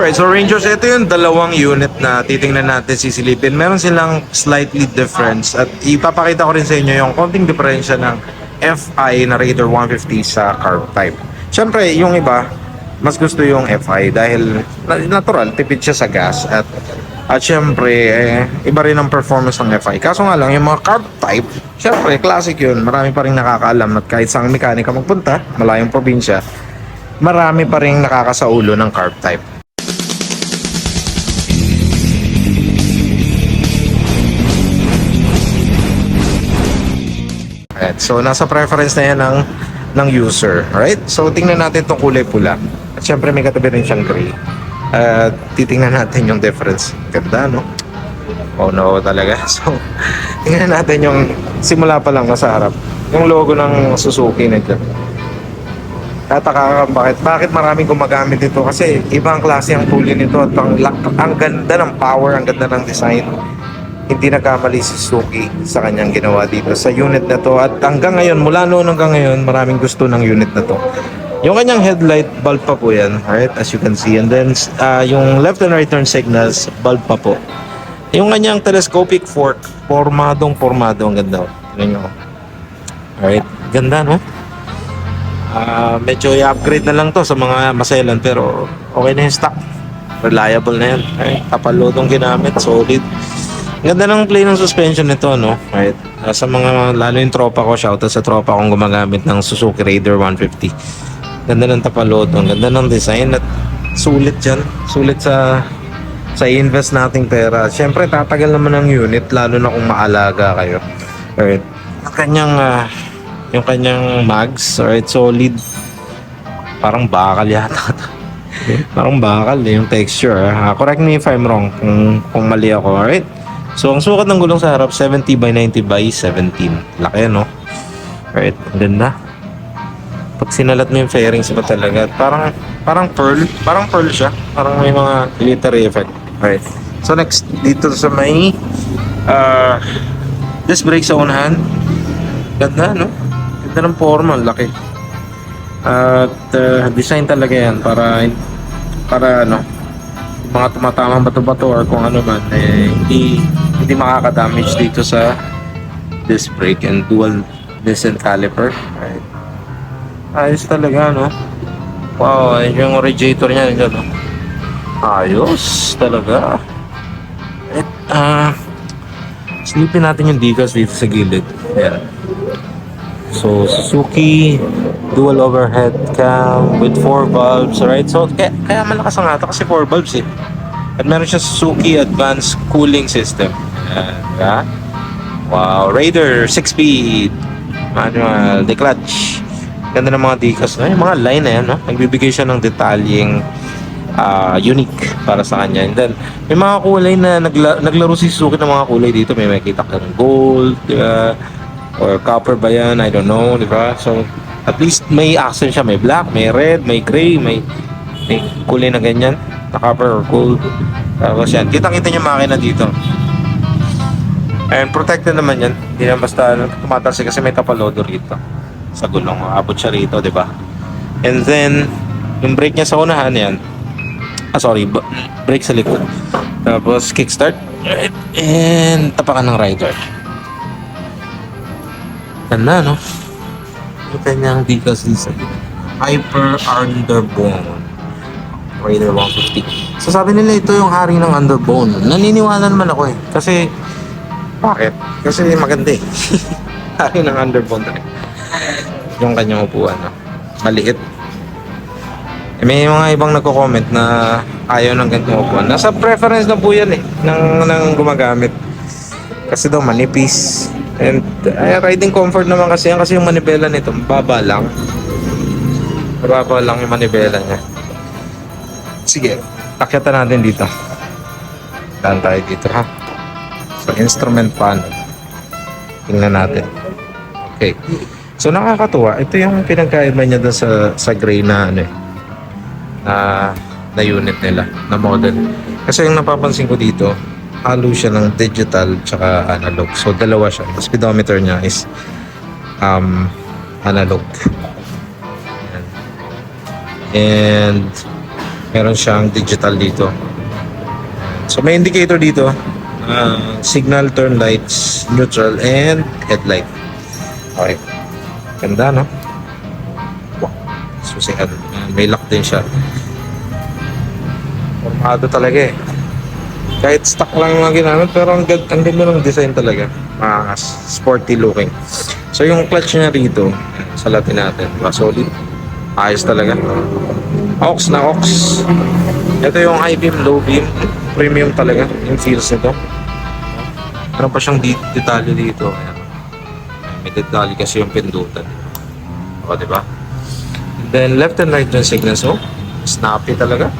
Alright, so Rangers, ito yung dalawang unit na titingnan natin sisilipin. Meron silang slightly difference at ipapakita ko rin sa inyo yung konting diferensya ng FI na Raider 150 sa carb type. Siyempre, yung iba, mas gusto yung FI dahil natural, tipid siya sa gas at syempre, iba rin ang performance ng FI. Kaso nga lang, yung mga carb type, syempre, classic yun. Marami pa rin nakakaalam at kahit saan mekanika magpunta, malayong probinsya, marami pa rin nakakasaulo ng carb type. Alright, so nasa preference na yan ng user. Alright, so tingnan natin itong kulay pula. At syempre may katabi rin siyang gray. At titingnan natin yung difference. Ganda, no? Oh no, talaga. So, tingnan natin yung simula pa lang nasa harap. Yung logo ng Suzuki na ito. Tataka ka bakit maraming gumagamit ito kasi ibang klase ang kulay nito at ang ganda ng power, ang ganda ng design. Hindi nagkamali si Suzuki sa kanyang ginawa dito sa unit na to at hanggang ngayon, mula noon hanggang ngayon, maraming gusto ng unit na to. Yung kanyang headlight, bulb pa po yan, right? As you can see. And then, yung left and right turn signals, bulb pa po. Yung kanyang telescopic fork, formado, ang ganda. Tignan nyo. Alright, ganda, no? Medyo i-upgrade na lang to sa mga maselan, pero okay na yung stock. Reliable na yan. Right? Tapalodong ginamit, solid. Ganda ng play ng suspension nito, no? Right? Sa mga, lalo yung tropa ko, shoutout sa tropa kong gumagamit ng Suzuki Raider 150. Ganda ng tapalod, ang ganda ng design at sulit dyan. Sulit sa invest nating pera. Siyempre, tatagal naman ang unit, lalo na kung maalaga kayo. Alright. Yung kanyang mags, alright, solid. Parang bakal yata. Parang bakal yung texture. Correct me if I'm wrong kung mali ako, alright? So, ang sukat ng gulong sa harap, 70 by 90 by 17. Laki, no? Alright, ganda. Pag sinalat mo yung fairings mo talaga, parang pearl siya. Parang may mga glittery effect. Alright. So, next, dito sa may disc brake sa unahan. Ganda, no? Ganda ng forma, laki. At design talaga yan para ano, mga tumatamang bato-bato or kung ano man hindi makaka-damage dito sa disc brake and dual disc caliper. Right. Ayos talaga, no? Wow, yung radiator niya dyan, no? Ayos talaga. At silipin natin yung decals dito sa gilid. Ayan. So, Suzuki dual overhead cam with 4 valves, right? So, kaya malakas ang ata kasi 4 valves eh. At meron siya Suzuki Advanced Cooling System. Ayan, wow, Raider 6-speed manual, declutch. Ganda ng mga decals, no? Yung mga line na yan, no? Nagbibigay siya ng detalyeng unique para sa kanya. And then, may mga kulay na naglaro si Suzuki ng mga kulay dito. May makita kang gold, diba? Or copper ba yan? I don't know, di ba? So, at least may accent siya. May black, may red, may gray, may kulay na ganyan. Na copper or gold. Tapos yan. Kitang-kita niyo makina dito. And protected naman yan. Hindi na basta tumatalsik kasi may tapalodo rito. Sa gulong. Abot siya rito, di ba? And then, yung brake niya sa unahan yan. Brake sa likod. Tapos, kickstart. And tapakan ng rider. Ganda, no? Yung kanyang decals sa Hyper Underbone Raider 150. So sabi nila ito yung hari ng underbone. Naniniwala naman ako eh. Kasi, bakit? Kasi maganda eh. Hari ng underbone talaga. Yung kanyang upuan, no? Maliit. May mga ibang nagko-comment na ayaw ng ganitong upuan. Nasa preference na po yan eh. Ng gumagamit. Kasi daw manipis. And riding comfort naman kasi yan. Kasi yung manibela nito, mababa lang yung manibela niya. Sige, takyatan natin dito. Daan tayo dito, ha? So, instrument panel. Tingnan natin. Okay. So, nakakatuwa. Ito yung pinagkaiba niya doon sa gray na ano eh. Na unit nila, na model. Kasi yung napapansin ko dito, halo siya ng digital tsaka analog. So, dalawa siya. The speedometer niya is analog. And Meron siyang digital dito. So may indicator dito. Signal, turn lights, neutral, and headlight. Okay. Ganda, no? Wow. Susihan. May lock din siya. Formado talaga eh. Kahit stock lang yung mga ginamit, pero ang ganda ng design talaga. Sporty looking. So yung clutch niya rito, salatin natin. Solid. Ayos talaga. Aux na aux. Ito yung high beam, low beam. Premium talaga yung feels nito. Meron pa siyang detalye dito. Ayan. May detalye kasi yung pindutan. O, diba? And then left and right yung signals. Oh, snappy talaga.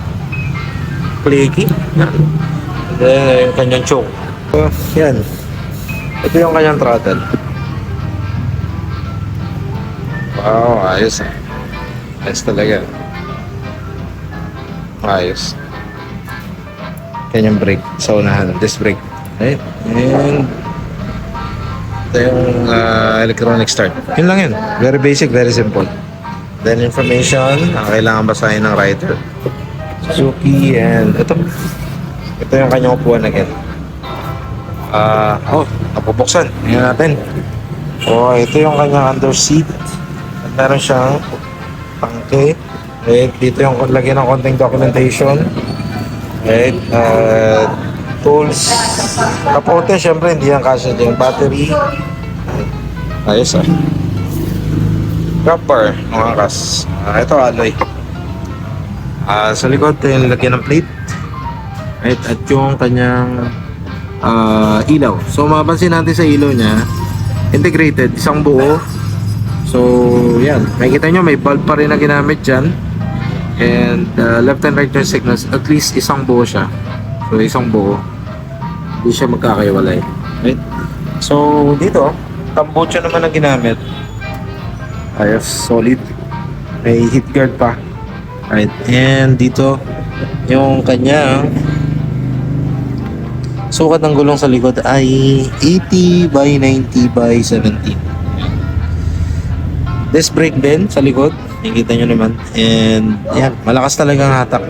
Clicky. Yan. And then yung kanyang choke. So, yan. Ito yung kanyang throttle. Wow, ayos ah. Ayos talaga. Ayos. Kanyang brake sa unahan. Disc brake. Right? And ito yung electronic start. Yun lang yun. Very basic, very simple. Then information, kailangan basahin ng rider. Suzuki and ito. Ito yung kanyang upuan again. Napubuksan. Tingnan natin. Ito yung kanyang under seat. At meron siyang tangke. Right? Dito yung lagyan ng konting documentation. Right? Tools. Kapote, syempre hindi yan kasya dyan. Battery. Ayos ah. Copper, mga kas. Ito alloy. Sa likod, yung lagyan ng plate. Right? At yung kanyang ilaw. So mapapansin natin sa ilaw niya, integrated, isang buo. So yan, makikita nyo may bulb pa rin na ginamit dyan. And left and right turn signals, at least isang buo siya. So isang buo, hindi siya magkakaiwalay. Right? So dito, tambucho naman ang ginamit. Ayos, solid. May heat guard pa. Right? And dito, yung kanyang sukat ng gulong sa likod ay 80 by 90 by 17. Disc brake din sa likod. Nakikita nyo naman. And yan, malakas talaga ang hatak.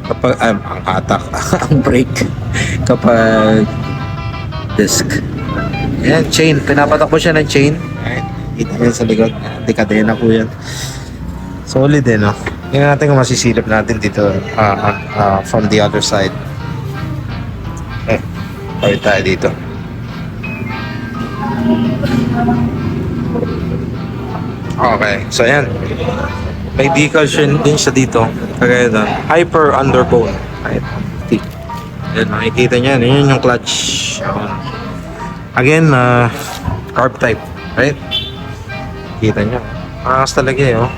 Kapag, ang hatak, ang brake. Kapag disc. Yan, chain. Pinapatakbo siya ng chain. Kita nyo sa likod. Dekadena po yan. Solid eh, no? Tingnan natin kung masisilip natin dito from the other side. Pawit tayo dito. Okay, so ayan. May decal din siya dito. Kagaya doon. Hyper underbone. Right. Ayan, makikita nyo. Yun yung clutch. Again, carb type. Right? Kita nyo. Angas talaga eh. Oh.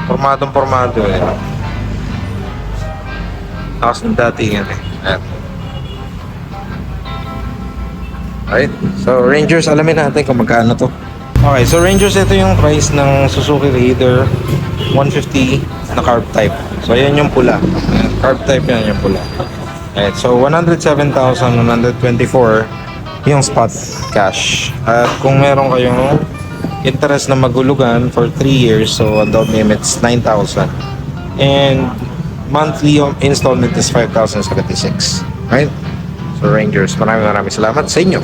Pormadong-pormado eh. Angas ng datingan eh. Ayan. Right? So, Rangers, alamin natin kung magkano to. Okay, so Rangers, ito yung price ng Suzuki Raider 150 na carb type. So, ayan yung pula. Ayan, carb type yan yung pula. Right, so 107,124 yung spot cash. At kung meron kayong interest na magulugan for 3 years, so ang down payment's 9,000. And monthly installment is 5,076. Right? So Rangers, maraming salamat sa inyo.